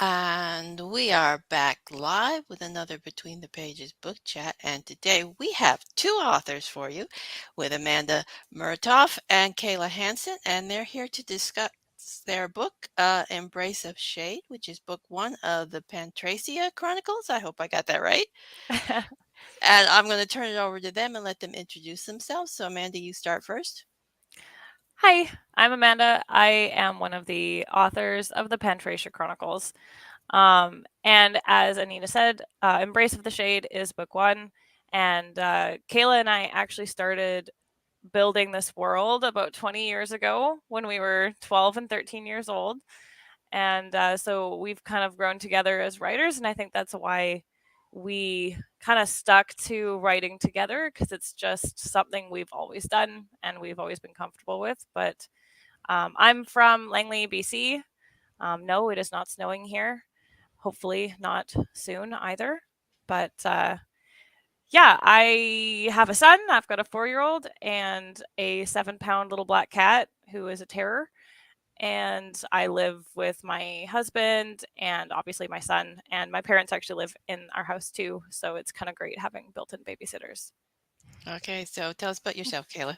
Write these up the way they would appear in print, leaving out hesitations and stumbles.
And we are back live with another Between the Pages book chat. And today we have two authors for you with Amanda Muratoff and Kayla Hansen. And they're here to discuss their book, Embrace of Shade, which is book one of the Pantracia Chronicles. I hope I got that right. And I'm going to turn it over to them and let them introduce themselves. So, Amanda, you start first. Hi, I'm Amanda. I am one of the authors of the Pantracia Chronicles. And as Anita said, Embrace of the Shade is book one. And Kayla and I actually started building this world about 20 years ago when we were 12 and 13 years old. And so we've kind of grown together as writers. And I think that's why we kind of stuck to writing together because it's just something we've always done and we've always been comfortable with. But I'm from Langley, BC. No, it is not snowing here. Hopefully, not soon either. But yeah, I have a son. I've got a 4-year old and a 7-pound little black cat who is a terror. And I live with my husband and obviously my son. And my parents actually live in our house too. So it's kind of great having built in babysitters. Okay, so tell us about yourself, Kayla.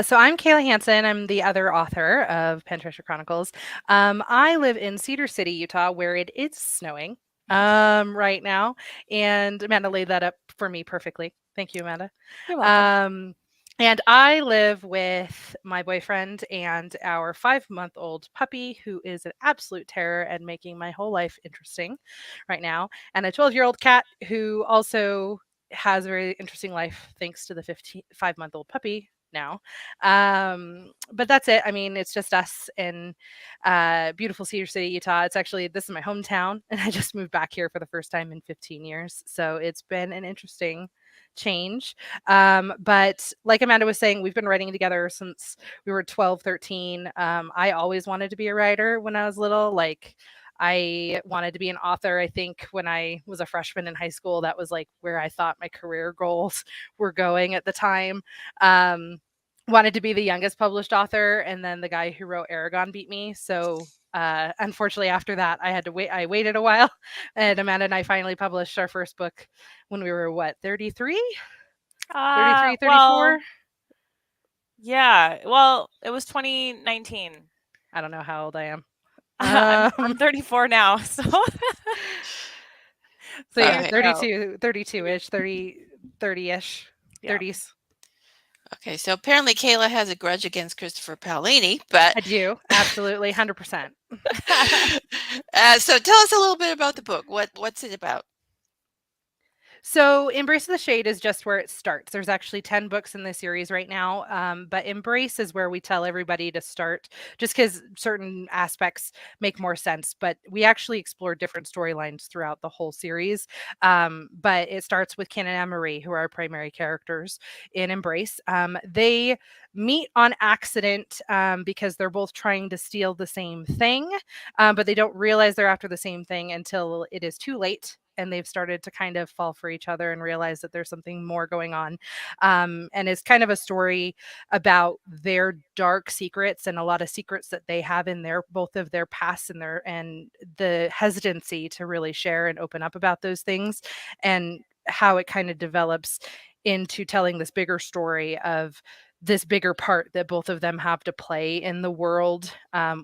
So I'm Kayla Hansen. I'm the other author of Pantracia Chronicles. I live in Cedar City, Utah, where it is snowing right now. And Amanda laid that up for me perfectly. Thank you, Amanda. You're welcome. Um, and I live with my boyfriend and our 5-month-old puppy, who is an absolute terror and making my whole life interesting right now, and a 12-year-old cat who also has a very interesting life thanks to the 5-month-old puppy now. But that's it. I mean, it's just us in beautiful Cedar City, Utah. This is my hometown, and I just moved back here for the first time in 15 years. So it's been an interesting change. But like Amanda was saying, we've been writing together since we were 12, 13. I always wanted to be a writer when I was little. Like, I wanted to be an author. I think when I was a freshman in high school, that was like where I thought my career goals were going at the time. Wanted to be the youngest published author, and then the guy who wrote Aragon beat me. So unfortunately, after that, I had to wait. I waited a while, and Amanda and I finally published our first book when we were what, 33, 33, Well, 34. yeah. Well, it was 2019. I don't know how old I am. I'm 34 now, so So there yeah, you Okay. go. 32-ish, 30-ish, Yeah. 30s. Okay, so apparently Kayla has a grudge against Christopher Paolini, but I do, absolutely, 100%. so tell us a little bit about the book. What's it about? So, Embrace of the Shade is just where it starts. There's actually 10 books in the series right now, but Embrace is where we tell everybody to start just because certain aspects make more sense. But we actually explore different storylines throughout the whole series. But it starts with Ken and Anne-Marie, who are our primary characters in Embrace. They meet on accident because they're both trying to steal the same thing, but they don't realize they're after the same thing until it is too late and they've started to kind of fall for each other and realize that there's something more going on. And it's kind of a story about their dark secrets and a lot of secrets that they have in their both of their past and the hesitancy to really share and open up about those things, and how it kind of develops into telling this bigger story of this bigger part that both of them have to play in the world,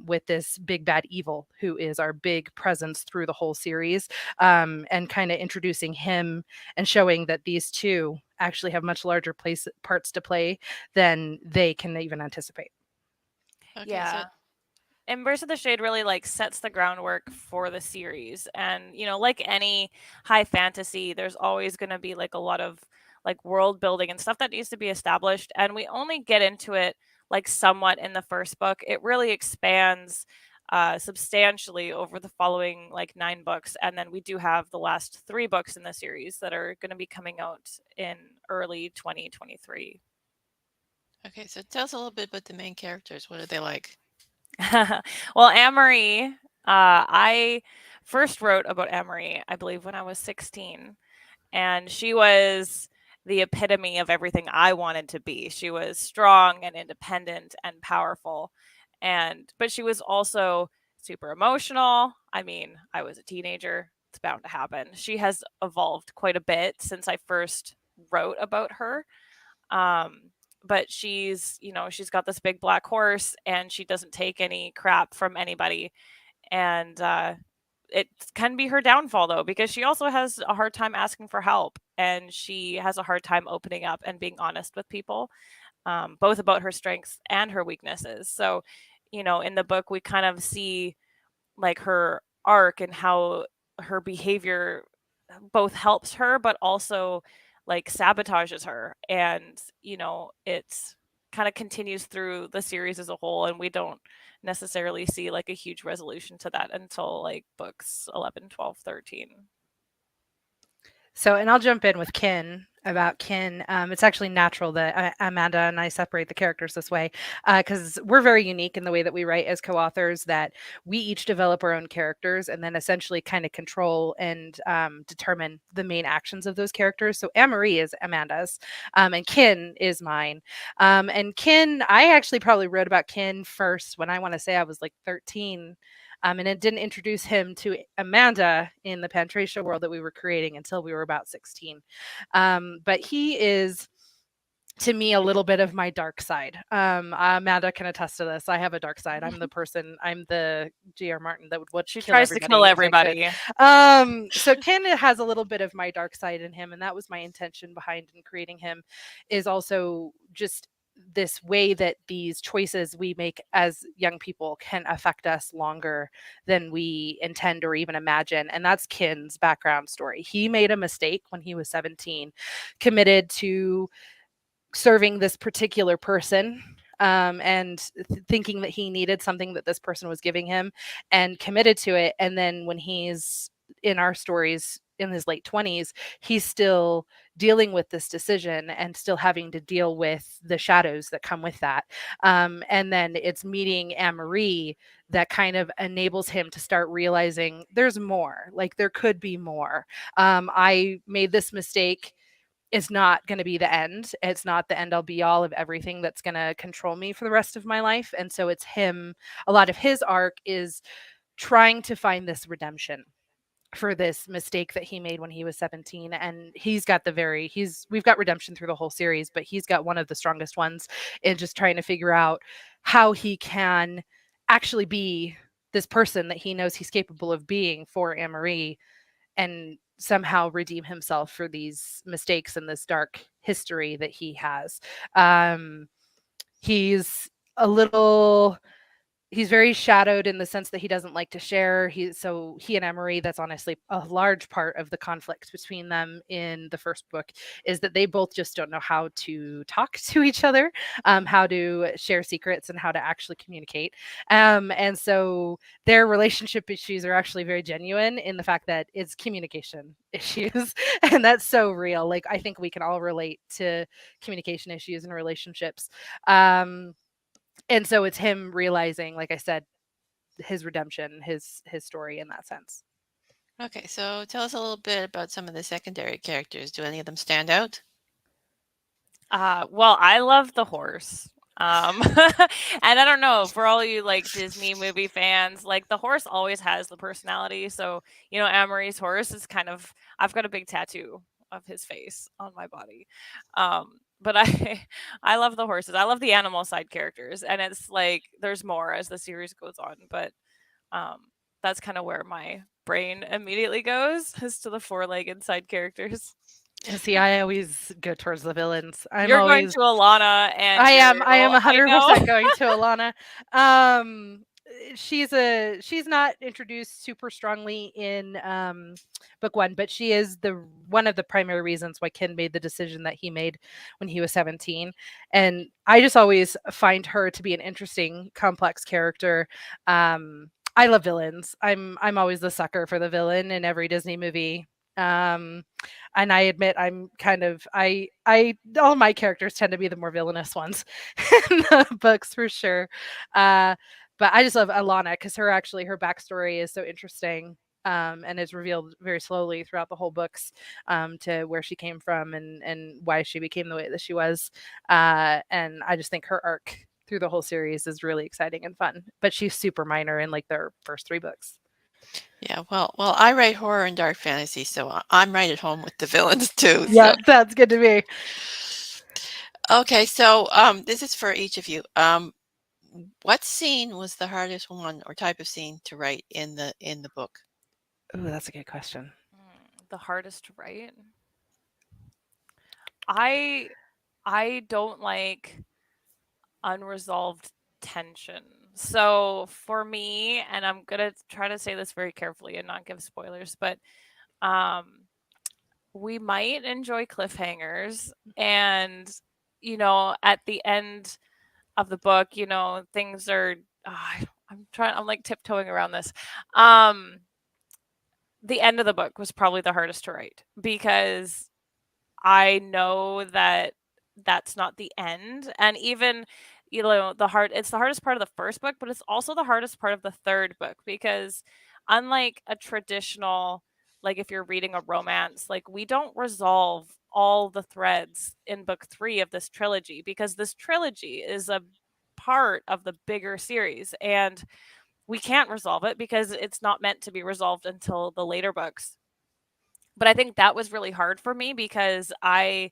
with this big bad evil who is our big presence through the whole series, and kind of introducing him and showing that these two actually have much larger parts to play than they can even anticipate. Okay, so Yeah. Embrace of the Shade really like sets the groundwork for the series. And, like any high fantasy, there's always going to be like a lot of like world building and stuff that needs to be established. And we only get into it like somewhat in the first book. It really expands substantially over the following like 9 books. And then we do have the last 3 books in the series that are going to be coming out in early 2023. okay, so tell us a little bit about the main characters. What are they like? Well, Amory, I first wrote about Amory, I believe, when I was 16. And she was the epitome of everything I wanted to be. She was strong and independent and powerful. But she was also super emotional. I mean, I was a teenager. It's bound to happen. She has evolved quite a bit since I first wrote about her. But she's got this big black horse and she doesn't take any crap from anybody. And it can be her downfall though, because she also has a hard time asking for help and she has a hard time opening up and being honest with people, both about her strengths and her weaknesses. So, in the book, we kind of see like her arc and how her behavior both helps her, but also like sabotages her. And, it's kind of continues through the series as a whole. And we don't necessarily see like a huge resolution to that until like books 11, 12, 13. So, and I'll jump in with Kin about Kin. It's actually natural that Amanda and I separate the characters this way because we're very unique in the way that we write as co-authors. That we each develop our own characters and then essentially kind of control and determine the main actions of those characters. So, Anne-Marie is Amanda's, and Kin is mine. And Kin, I actually probably wrote about Kin first when I want to say I was like 13. And it didn't introduce him to Amanda in the Pantracia world that we were creating until we were about 16. But he is, to me, a little bit of my dark side. Amanda can attest to this. I have a dark side. I'm the G.R. Martin that would She kill tries to everybody kill if I could. everybody. So Ken has a little bit of my dark side in him, and that was my intention behind in creating him, is also just this way that these choices we make as young people can affect us longer than we intend or even imagine. And that's Ken's background story. He made a mistake when he was 17, committed to serving this particular person, and thinking that he needed something that this person was giving him and committed to it. And then when he's in our stories in his late 20s, he's still dealing with this decision and still having to deal with the shadows that come with that. And then it's meeting Anne-Marie that kind of enables him to start realizing there's more, like there could be more. I made this mistake. It's not going to be the end. It's not the end all be all of everything that's going to control me for the rest of my life. And so it's him, a lot of his arc is trying to find this redemption for this mistake that he made when he was 17. And we've got redemption through the whole series, but he's got one of the strongest ones in just trying to figure out how he can actually be this person that he knows he's capable of being for Anne-Marie and somehow redeem himself for these mistakes and this dark history that he has. He's a little he's very shadowed in the sense that he doesn't like to share. He and Emery, that's honestly a large part of the conflict between them in the first book, is that they both just don't know how to talk to each other, how to share secrets and how to actually communicate. And so their relationship issues are actually very genuine in the fact that it's communication issues. And that's so real. Like, I think we can all relate to communication issues in relationships. And so it's him realizing, like I said, his redemption, his story in that sense. Okay, so tell us a little bit about some of the secondary characters. Do any of them stand out? Well, I love the horse. And I don't know, for all you like Disney movie fans, like the horse always has the personality. So, Anne-Marie's horse is I've got a big tattoo of his face on my body. But I love the horses. I love the animal side characters. And it's like there's more as the series goes on, but um that's kind of where my brain immediately goes, is to the four-legged side characters. See, I always go towards the villains. You're going to Alana and I am Uriel, I know. 100% going to Alana. She's not introduced super strongly in book one, but she is the one of the primary reasons why Ken made the decision that he made when he was 17. And I just always find her to be an interesting, complex character. I love villains. I'm always the sucker for the villain in every Disney movie. And I admit I'm kind of I all my characters tend to be the more villainous ones in the books for sure. But I just love Alana because her backstory is so interesting. And is revealed very slowly throughout the whole books, to where she came from and why she became the way that she was. And I just think her arc through the whole series is really exciting and fun. But she's super minor in like their first 3 books. Yeah, well, I write horror and dark fantasy, so I'm right at home with the villains too. Yeah, So, sounds good to me. okay, so this is for each of you. What scene was the hardest one or type of scene to write in the book? Ooh, that's a good question. The hardest to write. I I don't like unresolved tension. So for me, and I'm gonna try to say this very carefully and not give spoilers, but um, we might enjoy cliffhangers, and at the end of the book, things are. I'm like tiptoeing around this. Um, the end of the book was probably the hardest to write because I know that that's not the end, and even, it's the hardest part of the first book, but it's also the hardest part of the third book because unlike a traditional, like, if you're reading a romance, like, we don't resolve all the threads in book 3 of this trilogy because this trilogy is a part of the bigger series, and we can't resolve it because it's not meant to be resolved until the later books. But I think that was really hard for me because I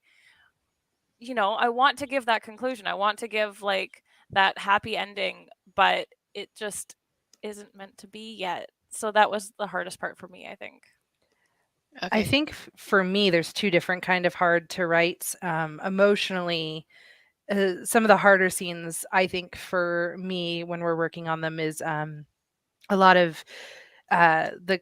want to give that conclusion. I want to give like that happy ending, but it just isn't meant to be yet. So that was the hardest part for me, I think. I Okay. think for me, there's 2 different kind of hard to write. Emotionally, some of the harder scenes, I think, for me when we're working on them is a lot of the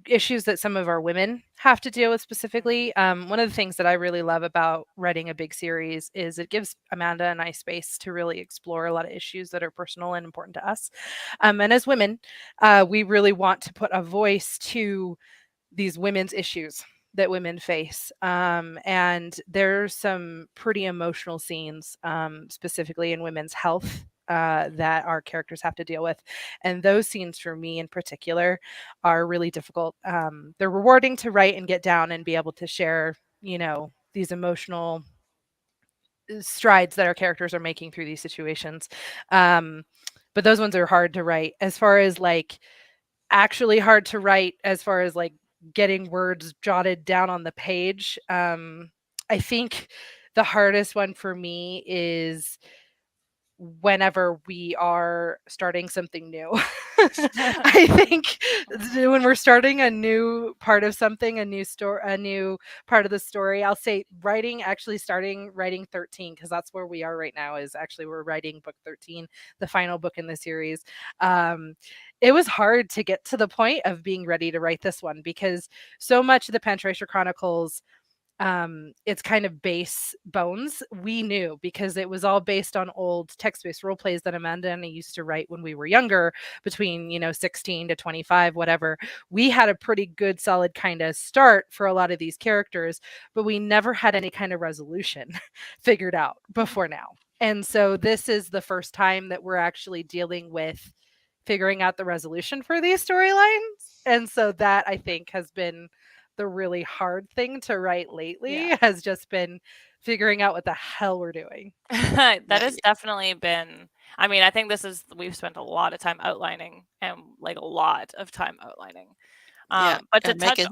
issues that some of our women have to deal with specifically. One of the things that I really love about writing a big series is it gives Amanda and I space to really explore a lot of issues that are personal and important to us. And as women, we really want to put a voice to these women's issues that women face. And there's some pretty emotional scenes, specifically in women's health, that our characters have to deal with. And those scenes, for me in particular, are really difficult. They're rewarding to write and get down and be able to share, these emotional strides that our characters are making through these situations. Um, but those ones are hard to write. As far as like actually hard to write, as far as like getting words jotted down on the page, I think the hardest one for me is whenever we are starting something new. I think when we're starting a new part of something, a new story, a new part of the story, I'll say starting writing 13, because that's where we are right now, is actually we're writing book 13, the final book in the series. Um, it was hard to get to the point of being ready to write this one because so much of the Pantracia Chronicles, it's kind of base bones, we knew, because it was all based on old text-based role plays that Amanda and I used to write when we were younger, between 16 to 25, whatever. We had a pretty good solid kind of start for a lot of these characters, but we never had any kind of resolution figured out before now. And so this is the first time that we're actually dealing with figuring out the resolution for these storylines. And so that, I think, has been the really hard thing to write lately, Yeah. has just been figuring out what the hell we're doing. That Yeah, has definitely been, I mean, I think we've spent a lot of time outlining, and like a lot of time outlining. yeah, But to and touch yeah.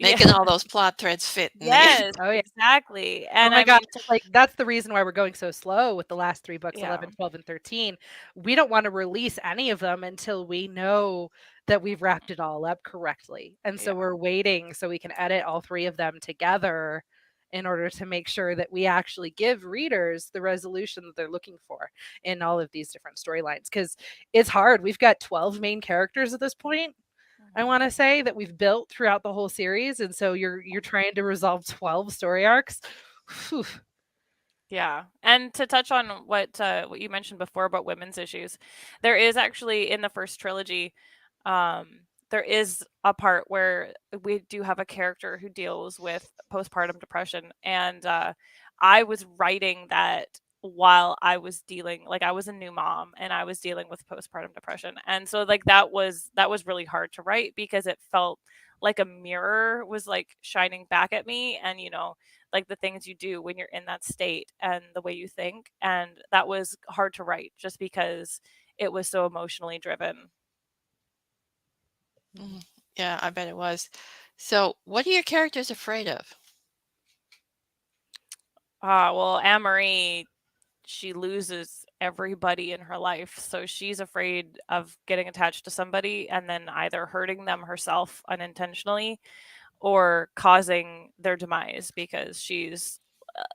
making all those plot threads fit in the Yes, Oh, yeah. exactly. Oh And my I gosh, mean, like, that's the reason why we're going so slow with the last 3 books, yeah. 11, 12, and 13. We don't wanna release any of them until we know that we've wrapped it all up correctly, and so Yeah. we're waiting so we can edit all 3 of them together in order to make sure that we actually give readers the resolution that they're looking for in all of these different storylines. Because it's hard. We've got 12 main characters at this point, I Mhm. wanna say, that we've built throughout the whole series, and so you're trying to resolve 12 story arcs. Phew. Yeah, and to touch on what you mentioned before about women's issues, there is actually in the first trilogy, there is a part where we do have a character who deals with postpartum depression, and I was writing that while I was dealing, like, I was a new mom and I was dealing with postpartum depression, and so like that was really hard to write because it felt like a mirror was like shining back at me, and like the things you do when you're in that state and the way you think. And that was hard to write just because it was so emotionally driven. Mhm. Yeah, I bet it was. So, what are your characters afraid of? Well, Anne Marie, she loses everybody in her life. So she's afraid of getting attached to somebody and then either hurting them herself unintentionally or causing their demise because she's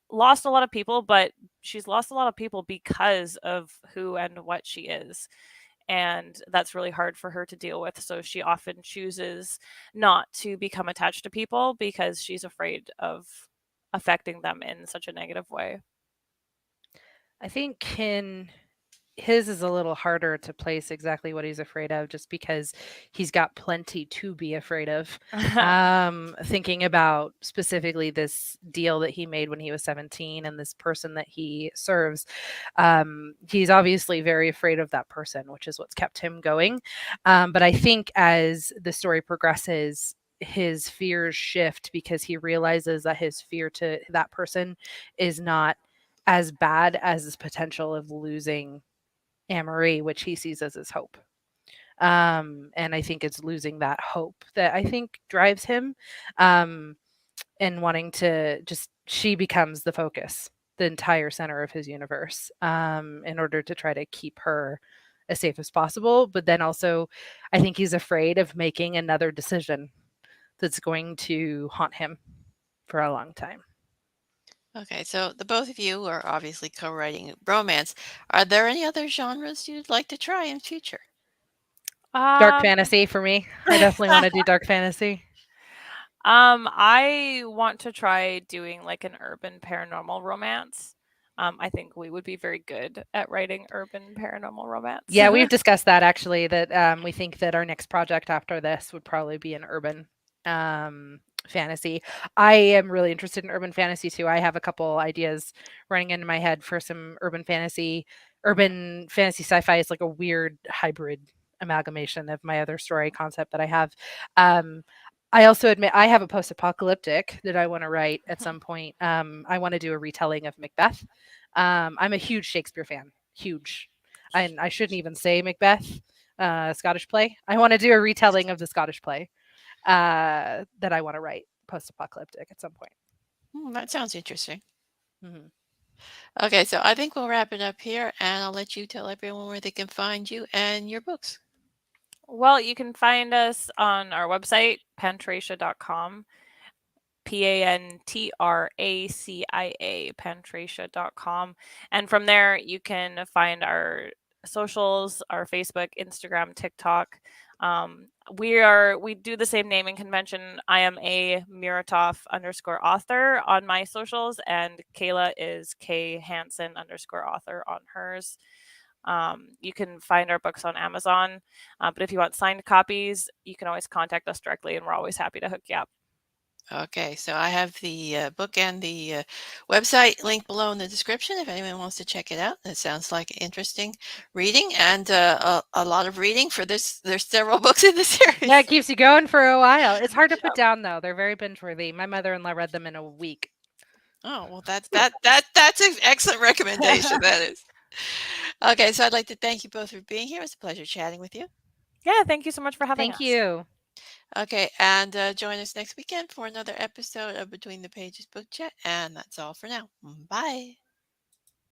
lost a lot of people, but she's lost a lot of people because of who and what she is. And that's really hard for her to deal with. So she often chooses not to become attached to people because she's afraid of affecting them in such a negative way. I think in his is a little harder to place exactly what he's afraid of just because he's got plenty to be afraid of. Thinking about specifically this deal that he made when he was 17 and this person that he serves, he's obviously very afraid of that person, which is what's kept him going. But I think as the story progresses, his fears shift because he realizes that his fear to that person is not as bad as this potential of losing Anne-Marie, which he sees as his hope. And I think it's losing that hope that I think drives him, um, and wanting to just she becomes the focus, the entire center of his universe, in order to try to keep her as safe as possible. But then also, I think he's afraid of making another decision that's going to haunt him for a long time. Okay, so the both of you are obviously co-writing romance. Are there any other genres you'd like to try in future? Dark um fantasy for me. I definitely want to do dark fantasy. I want to try doing like an urban paranormal romance. I think we would be very good at writing urban paranormal romance. Yeah, we've discussed that actually, that we think that our next project after this would probably be an urban fantasy. I am really interested in urban fantasy too. I have a couple ideas running into my head for some urban fantasy. Urban fantasy sci-fi is like a weird hybrid amalgamation of my other story concept that I have. Um, I also admit I have a post-apocalyptic that I want to write at some point. I want to do a retelling of Macbeth. I'm a huge Shakespeare fan, huge, and I shouldn't even say Macbeth, Scottish play. I want to do a retelling of the Scottish play that I want to write post-apocalyptic at some point. That sounds interesting. Mhm. Okay, so I think we'll wrap it up here, and I'll let you tell everyone where they can find you and your books. Well, you can find us on our website, pantracia.com, Pantracia, pantracia.com. And from there, you can find our socials, our Facebook, Instagram, TikTok. We do the same naming convention. I am a Muratoff _ author on my socials, and Kayla is K Hansen _ author on hers. You can find our books on Amazon, but if you want signed copies, you can always contact us directly, and we're always happy to hook you up. Okay, so I have the book and the website linked below in the description if anyone wants to check it out. That sounds like interesting reading and a lot of reading for this. There's several books in the Yeah, it series. keeps you going for a while. It's hard to put Yep. down though. They're very binge-worthy. My mother-in-law read them in a week. Oh, well, that's an excellent recommendation. That is. Okay, so I'd like to thank you both for being here. It was a pleasure chatting with you. Yeah, thank you so much for having Thank us. you. Okay, and join us next weekend for another episode of Between the Pages Book Chat. And that's all for now. Bye.